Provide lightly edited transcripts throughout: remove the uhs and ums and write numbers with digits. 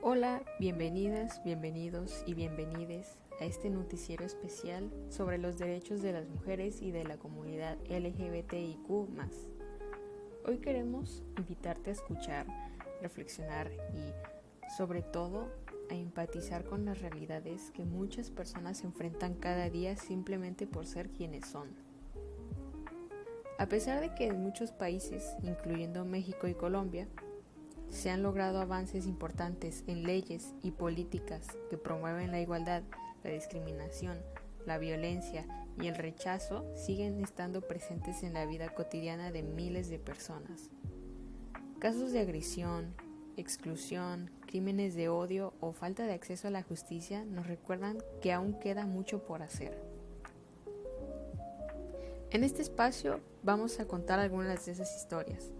Hola, bienvenidas, bienvenidos y bienvenides a este noticiero especial sobre los derechos de las mujeres y de la comunidad LGBTIQ+. Hoy queremos invitarte a escuchar, reflexionar y, sobre todo, a empatizar con las realidades que muchas personas enfrentan cada día simplemente por ser quienes son. A pesar de que en muchos países, incluyendo México y Colombia, se han logrado avances importantes en leyes y políticas que promueven la igualdad, la discriminación, la violencia y el rechazo siguen estando presentes en la vida cotidiana de miles de personas. Casos de agresión, exclusión, crímenes de odio o falta de acceso a la justicia nos recuerdan que aún queda mucho por hacer. En este espacio vamos a contar algunas de esas historias.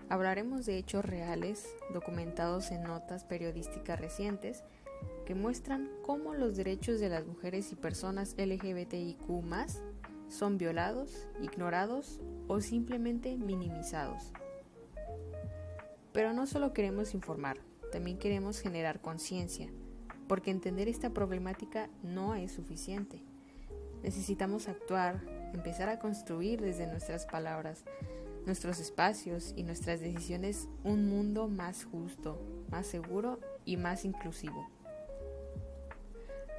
Hablaremos de hechos reales, documentados en notas periodísticas recientes, que muestran cómo los derechos de las mujeres y personas LGBTIQ+ son violados, ignorados o simplemente minimizados. Pero no solo queremos informar, también queremos generar conciencia, porque entender esta problemática no es suficiente. Necesitamos actuar, empezar a construir desde nuestras palabras, nuestros espacios y nuestras decisiones un mundo más justo, más seguro y más inclusivo.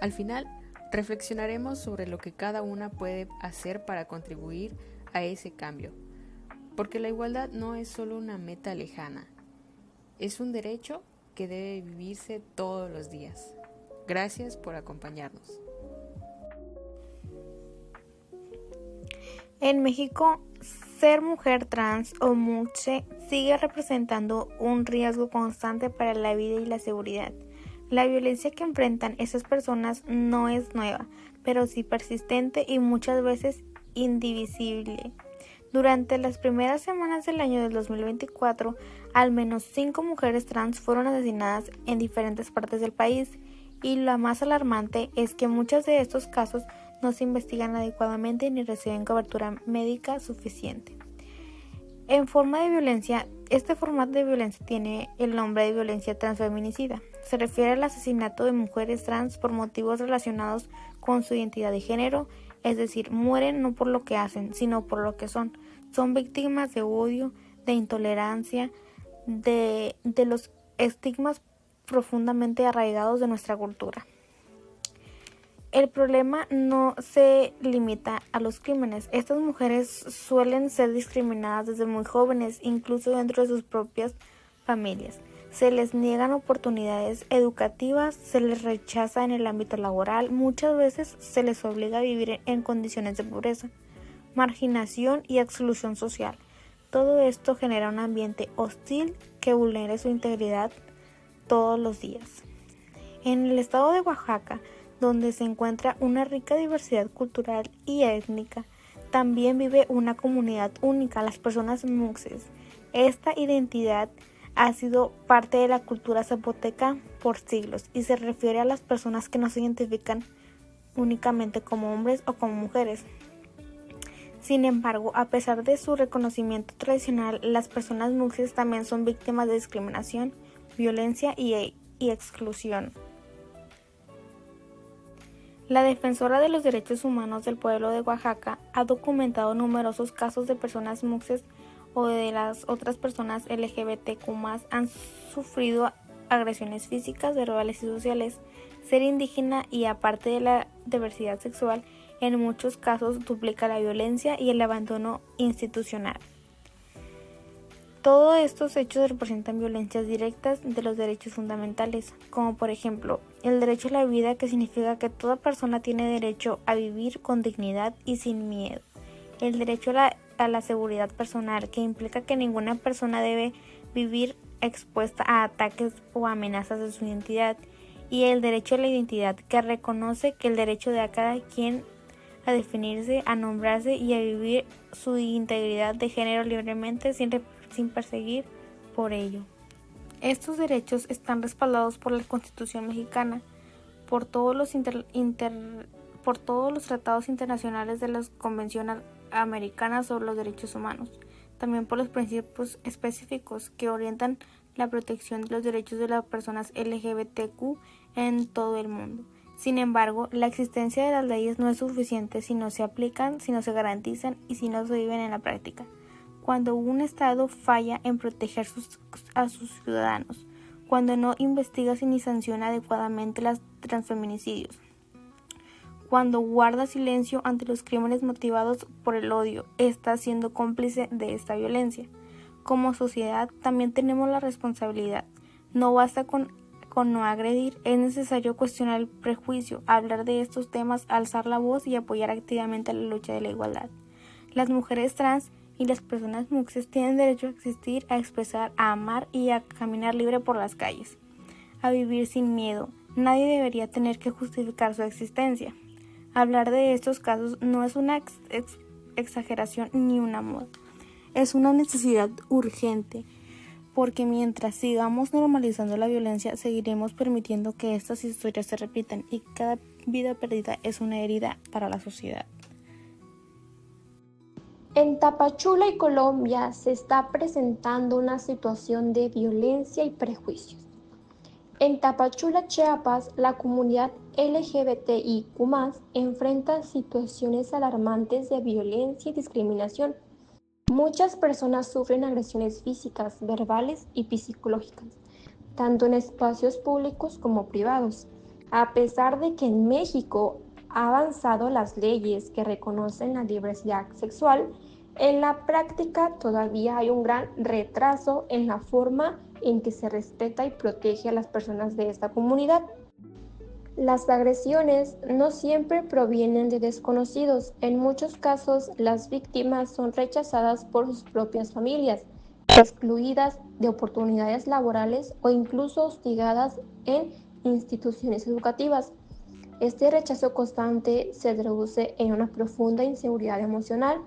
Al final, reflexionaremos sobre lo que cada una puede hacer para contribuir a ese cambio, porque la igualdad no es solo una meta lejana, es un derecho que debe vivirse todos los días. Gracias por acompañarnos. En México, ser mujer trans o muxe sigue representando un riesgo constante para la vida y la seguridad. La violencia que enfrentan esas personas no es nueva, pero sí persistente y muchas veces indivisible. Durante las primeras semanas del año del 2024, al menos 5 mujeres trans fueron asesinadas en diferentes partes del país, y la más alarmante es que muchos de estos casos no se investigan adecuadamente ni reciben cobertura médica suficiente. En forma de violencia, este formato de violencia tiene el nombre de violencia transfeminicida. Se refiere al asesinato de mujeres trans por motivos relacionados con su identidad de género, es decir, mueren no por lo que hacen, sino por lo que son. Son víctimas de odio, de intolerancia, de los estigmas profundamente arraigados de nuestra cultura. El problema no se limita a los crímenes. Estas mujeres suelen ser discriminadas desde muy jóvenes, incluso dentro de sus propias familias. Se les niegan oportunidades educativas, se les rechaza en el ámbito laboral, muchas veces se les obliga a vivir en condiciones de pobreza, marginación y exclusión social. Todo esto genera un ambiente hostil que vulnera su integridad todos los días. En el estado de Oaxaca, donde se encuentra una rica diversidad cultural y étnica, también vive una comunidad única, las personas muxes. Esta identidad ha sido parte de la cultura zapoteca por siglos y se refiere a las personas que no se identifican únicamente como hombres o como mujeres. Sin embargo, a pesar de su reconocimiento tradicional, las personas muxes también son víctimas de discriminación, violencia y exclusión. La defensora de los derechos humanos del pueblo de Oaxaca ha documentado numerosos casos de personas muxes o de las otras personas LGBTQ+ han sufrido agresiones físicas, verbales y sociales. Ser indígena y aparte de la diversidad sexual, en muchos casos duplica la violencia y el abandono institucional. Todos estos hechos representan violencias directas de los derechos fundamentales, como por ejemplo, el derecho a la vida, que significa que toda persona tiene derecho a vivir con dignidad y sin miedo. El derecho a la seguridad personal, que implica que ninguna persona debe vivir expuesta a ataques o amenazas de su identidad. Y el derecho a la identidad, que reconoce que el derecho de cada quien a definirse, a nombrarse y a vivir su integridad de género libremente sin perseguir por ello. Estos derechos están respaldados por la Constitución mexicana, por todos los tratados internacionales de la Convención Americana sobre los Derechos Humanos, también por los principios específicos que orientan la protección de los derechos de las personas LGBTQ en todo el mundo. Sin embargo, la existencia de las leyes no es suficiente si no se aplican, si no se garantizan y si no se viven en la práctica. Cuando un Estado falla en proteger a sus ciudadanos, cuando no investiga ni sanciona adecuadamente los transfeminicidios, cuando guarda silencio ante los crímenes motivados por el odio, está siendo cómplice de esta violencia. Como sociedad también tenemos la responsabilidad. No basta con no agredir, es necesario cuestionar el prejuicio, hablar de estos temas, alzar la voz y apoyar activamente la lucha de la igualdad. Las mujeres trans y las personas muxes tienen derecho a existir, a expresar, a amar y a caminar libre por las calles, a vivir sin miedo. Nadie debería tener que justificar su existencia. Hablar de estos casos no es una exageración ni una moda, es una necesidad urgente, porque mientras sigamos normalizando la violencia, seguiremos permitiendo que estas historias se repitan y cada vida perdida es una herida para la sociedad. En Tapachula y Colombia se está presentando una situación de violencia y prejuicios. En Tapachula, Chiapas, la comunidad LGBTIQ+ enfrenta situaciones alarmantes de violencia y discriminación. Muchas personas sufren agresiones físicas, verbales y psicológicas, tanto en espacios públicos como privados. A pesar de que en México ha avanzado las leyes que reconocen la diversidad sexual, en la práctica todavía hay un gran retraso en la forma en que se respeta y protege a las personas de esta comunidad. Las agresiones no siempre provienen de desconocidos. En muchos casos, las víctimas son rechazadas por sus propias familias, excluidas de oportunidades laborales o incluso hostigadas en instituciones educativas. Este rechazo constante se traduce en una profunda inseguridad emocional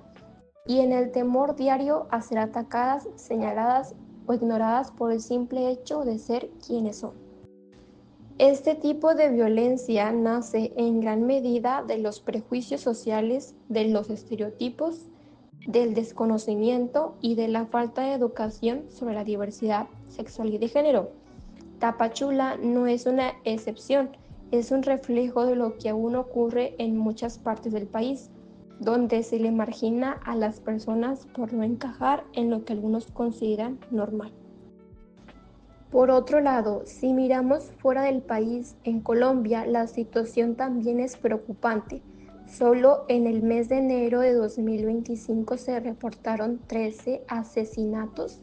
y en el temor diario a ser atacadas, señaladas o ignoradas por el simple hecho de ser quienes son. Este tipo de violencia nace en gran medida de los prejuicios sociales, de los estereotipos, del desconocimiento y de la falta de educación sobre la diversidad sexual y de género. Tapachula no es una excepción, es un reflejo de lo que aún ocurre en muchas partes del país, donde se le margina a las personas por no encajar en lo que algunos consideran normal. Por otro lado, si miramos fuera del país, en Colombia la situación también es preocupante. Solo en el mes de enero de 2025 se reportaron 13 asesinatos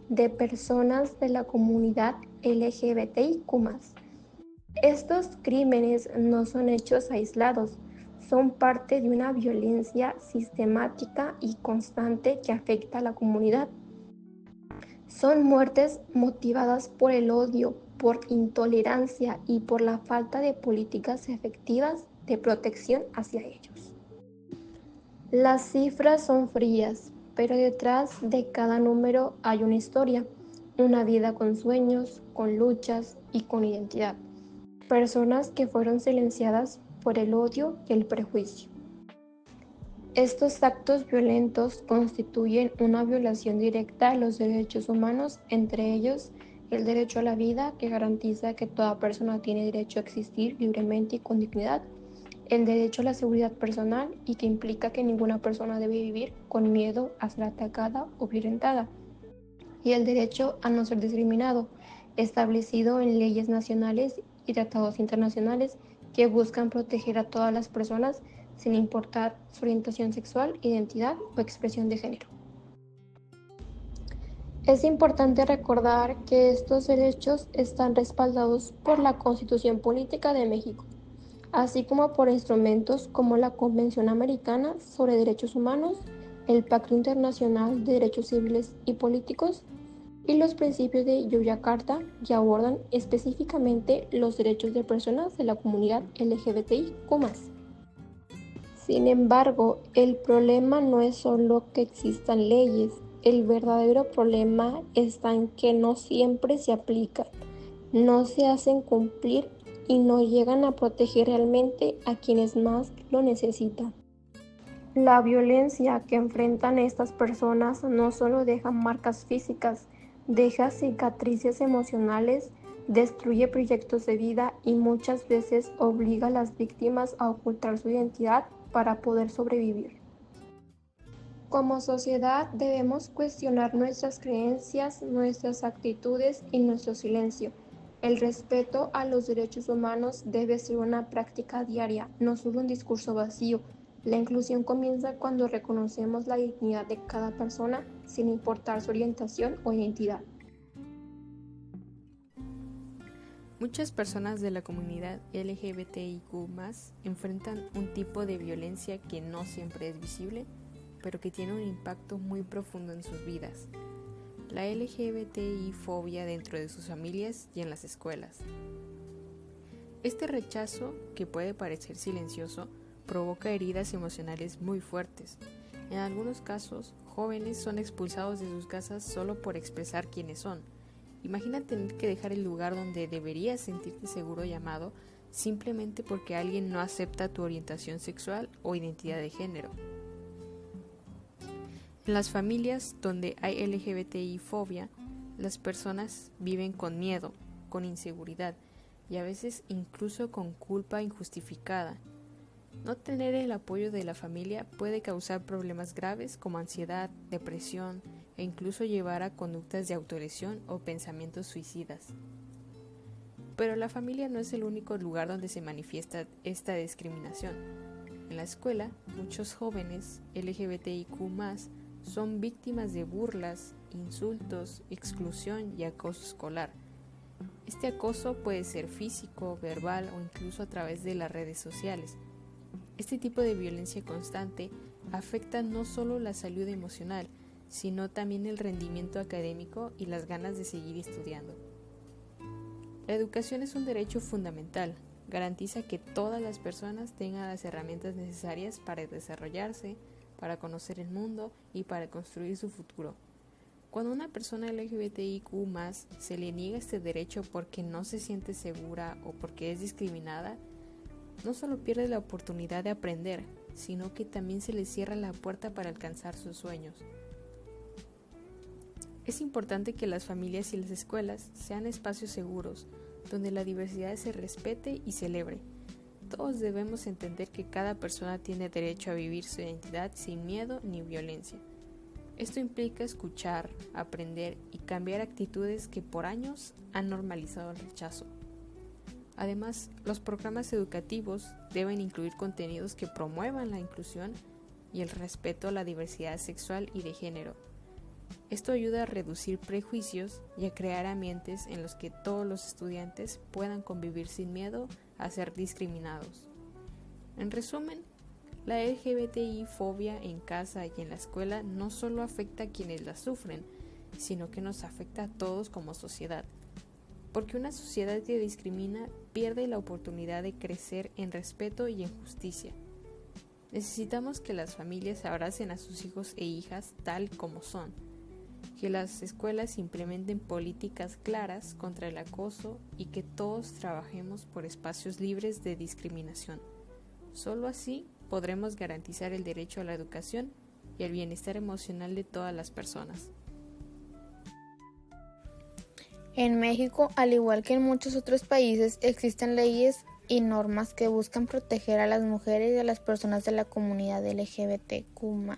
de personas de la comunidad LGBTIQ+. Estos crímenes no son hechos aislados, son parte de una violencia sistemática y constante que afecta a la comunidad. Son muertes motivadas por el odio, por intolerancia y por la falta de políticas efectivas de protección hacia ellos. Las cifras son frías, pero detrás de cada número hay una historia, una vida con sueños, con luchas y con identidad. Personas que fueron silenciadas por el odio y el prejuicio. Estos actos violentos constituyen una violación directa a los derechos humanos, entre ellos el derecho a la vida, que garantiza que toda persona tiene derecho a existir libremente y con dignidad, el derecho a la seguridad personal y que implica que ninguna persona debe vivir con miedo a ser atacada o violentada, y el derecho a no ser discriminado, establecido en leyes nacionales y tratados internacionales que buscan proteger a todas las personas sin importar su orientación sexual, identidad o expresión de género. Es importante recordar que estos derechos están respaldados por la Constitución Política de México, así como por instrumentos como la Convención Americana sobre Derechos Humanos, el Pacto Internacional de Derechos Civiles y Políticos y los principios de Yogyakarta, que abordan específicamente los derechos de personas de la comunidad LGBTIQ+. Sin embargo, el problema no es solo que existan leyes, el verdadero problema está en que no siempre se aplican, no se hacen cumplir y no llegan a proteger realmente a quienes más lo necesitan. La violencia que enfrentan estas personas no solo deja marcas físicas, deja cicatrices emocionales, destruye proyectos de vida y muchas veces obliga a las víctimas a ocultar su identidad para poder sobrevivir. Como sociedad debemos cuestionar nuestras creencias, nuestras actitudes y nuestro silencio. El respeto a los derechos humanos debe ser una práctica diaria, no solo un discurso vacío. La inclusión comienza cuando reconocemos la dignidad de cada persona sin importar su orientación o identidad. Muchas personas de la comunidad LGBTIQ+ enfrentan un tipo de violencia que no siempre es visible, pero que tiene un impacto muy profundo en sus vidas. La LGBTI-fobia dentro de sus familias y en las escuelas. Este rechazo, que puede parecer silencioso, provoca heridas emocionales muy fuertes. En algunos casos, jóvenes son expulsados de sus casas solo por expresar quiénes son. Imagina tener que dejar el lugar donde deberías sentirte seguro y amado simplemente porque alguien no acepta tu orientación sexual o identidad de género. En las familias donde hay LGBTI-fobia, las personas viven con miedo, con inseguridad y a veces incluso con culpa injustificada. No tener el apoyo de la familia puede causar problemas graves como ansiedad, depresión e incluso llevar a conductas de autolesión o pensamientos suicidas. Pero la familia no es el único lugar donde se manifiesta esta discriminación. En la escuela, muchos jóvenes LGBTIQ+ son víctimas de burlas, insultos, exclusión y acoso escolar. Este acoso puede ser físico, verbal o incluso a través de las redes sociales. Este tipo de violencia constante afecta no solo la salud emocional, sino también el rendimiento académico y las ganas de seguir estudiando. La educación es un derecho fundamental, garantiza que todas las personas tengan las herramientas necesarias para desarrollarse, para conocer el mundo y para construir su futuro. Cuando a una persona LGBTIQ+ se le niega este derecho porque no se siente segura o porque es discriminada, no solo pierde la oportunidad de aprender, sino que también se le cierra la puerta para alcanzar sus sueños. Es importante que las familias y las escuelas sean espacios seguros, donde la diversidad se respete y celebre. Todos debemos entender que cada persona tiene derecho a vivir su identidad sin miedo ni violencia. Esto implica escuchar, aprender y cambiar actitudes que por años han normalizado el rechazo. Además, los programas educativos deben incluir contenidos que promuevan la inclusión y el respeto a la diversidad sexual y de género. Esto ayuda a reducir prejuicios y a crear ambientes en los que todos los estudiantes puedan convivir sin miedo a ser discriminados. En resumen, la LGBTI-fobia en casa y en la escuela no solo afecta a quienes la sufren, sino que nos afecta a todos como sociedad. Porque una sociedad que discrimina pierde la oportunidad de crecer en respeto y en justicia. Necesitamos que las familias abracen a sus hijos e hijas tal como son, que las escuelas implementen políticas claras contra el acoso y que todos trabajemos por espacios libres de discriminación. Solo así podremos garantizar el derecho a la educación y el bienestar emocional de todas las personas. En México, al igual que en muchos otros países, existen leyes y normas que buscan proteger a las mujeres y a las personas de la comunidad LGBTQ+.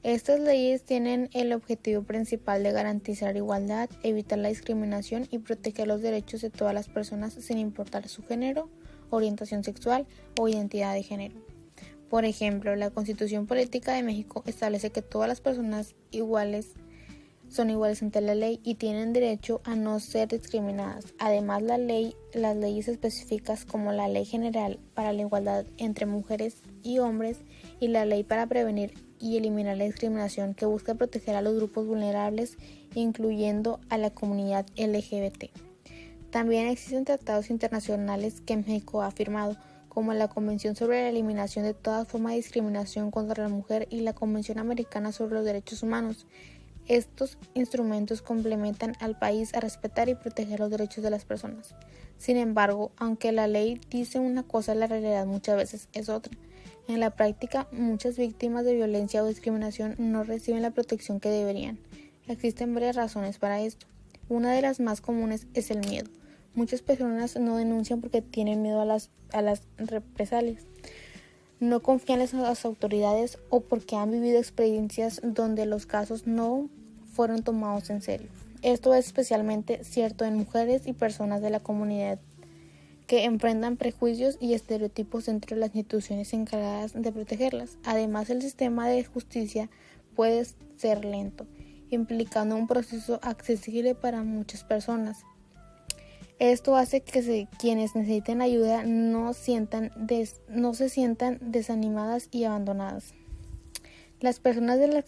Estas leyes tienen el objetivo principal de garantizar igualdad, evitar la discriminación y proteger los derechos de todas las personas sin importar su género, orientación sexual o identidad de género. Por ejemplo, la Constitución Política de México establece que todas las personas son iguales ante la ley y tienen derecho a no ser discriminadas. Además, las leyes específicas como la Ley General para la Igualdad entre Mujeres y Hombres y la Ley para Prevenir y Eliminar la Discriminación, que busca proteger a los grupos vulnerables, incluyendo a la comunidad LGBT. También existen tratados internacionales que México ha firmado, como la Convención sobre la Eliminación de toda forma de discriminación contra la mujer y la Convención Americana sobre los Derechos Humanos. Estos instrumentos complementan al país a respetar y proteger los derechos de las personas. Sin embargo, aunque la ley dice una cosa, la realidad muchas veces es otra. En la práctica, muchas víctimas de violencia o discriminación no reciben la protección que deberían. Existen varias razones para esto. Una de las más comunes es el miedo. Muchas personas no denuncian porque tienen miedo a las represalias, no confían en las autoridades o porque han vivido experiencias donde los casos no fueron tomados en serio. Esto es especialmente cierto en mujeres y personas de la comunidad que enfrentan prejuicios y estereotipos dentro de las instituciones encargadas de protegerlas. Además, el sistema de justicia puede ser lento, implicando un proceso accesible para muchas personas. Esto hace que quienes necesiten ayuda no se sientan desanimadas y abandonadas. Las personas de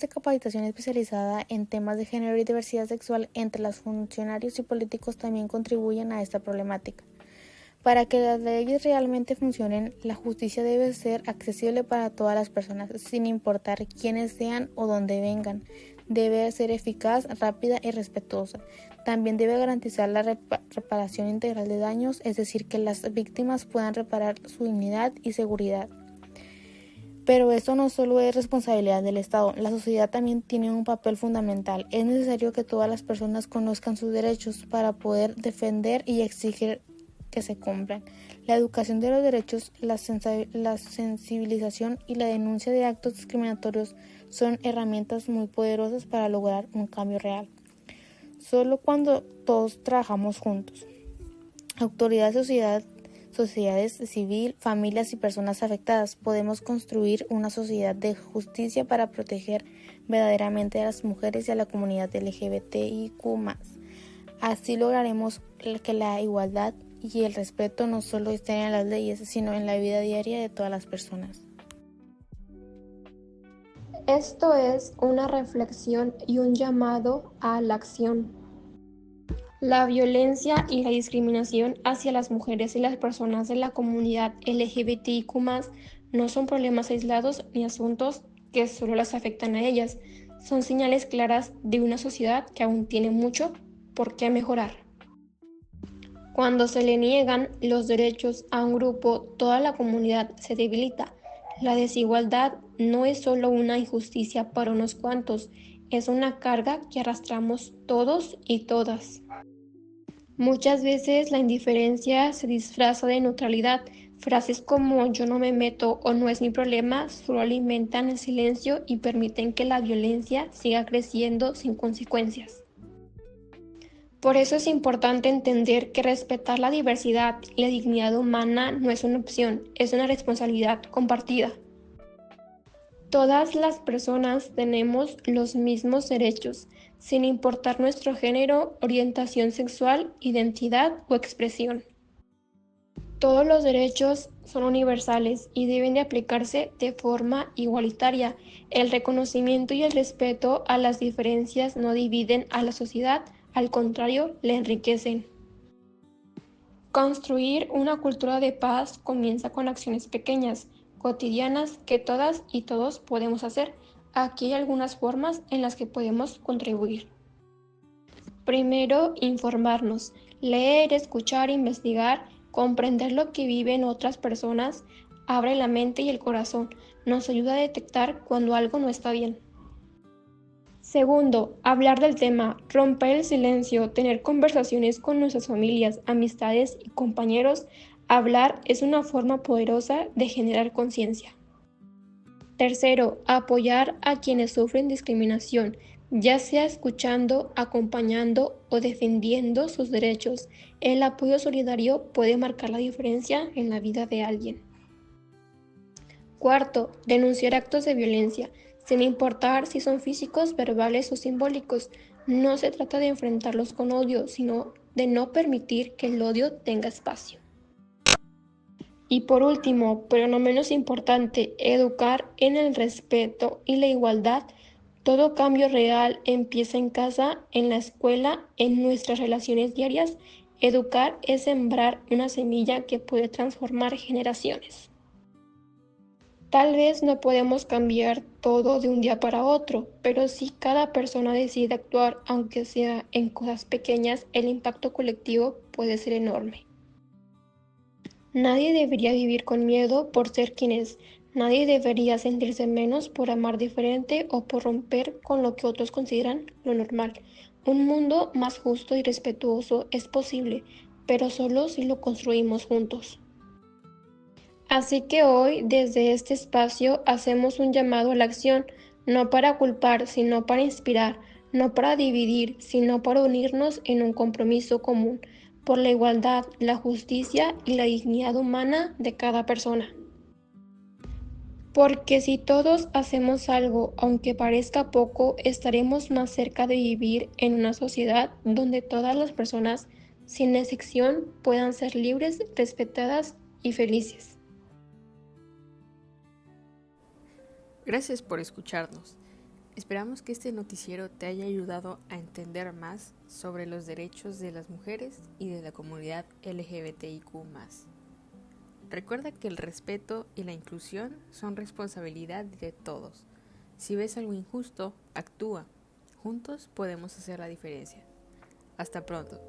capacitación especializada en temas de género y diversidad sexual entre los funcionarios y políticos también contribuyen a esta problemática. Para que las leyes realmente funcionen, la justicia debe ser accesible para todas las personas, sin importar quiénes sean o dónde vengan. Debe ser eficaz, rápida y respetuosa. También debe garantizar la reparación integral de daños, es decir, que las víctimas puedan reparar su dignidad y seguridad. Pero esto no solo es responsabilidad del Estado, la sociedad también tiene un papel fundamental. Es necesario que todas las personas conozcan sus derechos para poder defender y exigir que se cumplan. La educación de los derechos, la sensibilización y la denuncia de actos discriminatorios son herramientas muy poderosas para lograr un cambio real. Solo cuando todos trabajamos juntos, autoridad, sociedades civil, familias y personas afectadas, podemos construir una sociedad de justicia para proteger verdaderamente a las mujeres y a la comunidad LGBTIQ+. Así lograremos que la igualdad y el respeto no solo estén en las leyes, sino en la vida diaria de todas las personas. Esto es una reflexión y un llamado a la acción. La violencia y la discriminación hacia las mujeres y las personas de la comunidad LGBTIQ+, no son problemas aislados ni asuntos que solo las afectan a ellas. Son señales claras de una sociedad que aún tiene mucho por qué mejorar. Cuando se le niegan los derechos a un grupo, toda la comunidad se debilita. La desigualdad no es solo una injusticia para unos cuantos, es una carga que arrastramos todos y todas. Muchas veces la indiferencia se disfraza de neutralidad. Frases como "yo no me meto" o "no es mi problema" solo alimentan el silencio y permiten que la violencia siga creciendo sin consecuencias. Por eso es importante entender que respetar la diversidad y la dignidad humana no es una opción, es una responsabilidad compartida. Todas las personas tenemos los mismos derechos, sin importar nuestro género, orientación sexual, identidad o expresión. Todos los derechos son universales y deben de aplicarse de forma igualitaria. El reconocimiento y el respeto a las diferencias no dividen a la sociedad, al contrario, la enriquecen. Construir una cultura de paz comienza con acciones pequeñas, cotidianas, que todas y todos podemos hacer. Aquí hay algunas formas en las que podemos contribuir. Primero, informarnos, leer, escuchar, investigar, comprender lo que viven otras personas, abre la mente y el corazón, nos ayuda a detectar cuando algo no está bien. Segundo, hablar del tema, romper el silencio, tener conversaciones con nuestras familias, amistades y compañeros. Hablar es una forma poderosa de generar conciencia. Tercero, apoyar a quienes sufren discriminación, ya sea escuchando, acompañando o defendiendo sus derechos. El apoyo solidario puede marcar la diferencia en la vida de alguien. Cuarto, denunciar actos de violencia, sin importar si son físicos, verbales o simbólicos. No se trata de enfrentarlos con odio, sino de no permitir que el odio tenga espacio. Y por último, pero no menos importante, educar en el respeto y la igualdad. Todo cambio real empieza en casa, en la escuela, en nuestras relaciones diarias. Educar es sembrar una semilla que puede transformar generaciones. Tal vez no podemos cambiar todo de un día para otro, pero si cada persona decide actuar, aunque sea en cosas pequeñas, el impacto colectivo puede ser enorme. Nadie debería vivir con miedo por ser quien es. Nadie debería sentirse menos por amar diferente o por romper con lo que otros consideran lo normal. Un mundo más justo y respetuoso es posible, pero solo si lo construimos juntos. Así que hoy, desde este espacio, hacemos un llamado a la acción, no para culpar, sino para inspirar, no para dividir, sino para unirnos en un compromiso común, por la igualdad, la justicia y la dignidad humana de cada persona. Porque si todos hacemos algo, aunque parezca poco, estaremos más cerca de vivir en una sociedad donde todas las personas, sin excepción, puedan ser libres, respetadas y felices. Gracias por escucharnos. Esperamos que este noticiero te haya ayudado a entender más sobre los derechos de las mujeres y de la comunidad LGBTIQ+. Recuerda que el respeto y la inclusión son responsabilidad de todos. Si ves algo injusto, actúa. Juntos podemos hacer la diferencia. Hasta pronto.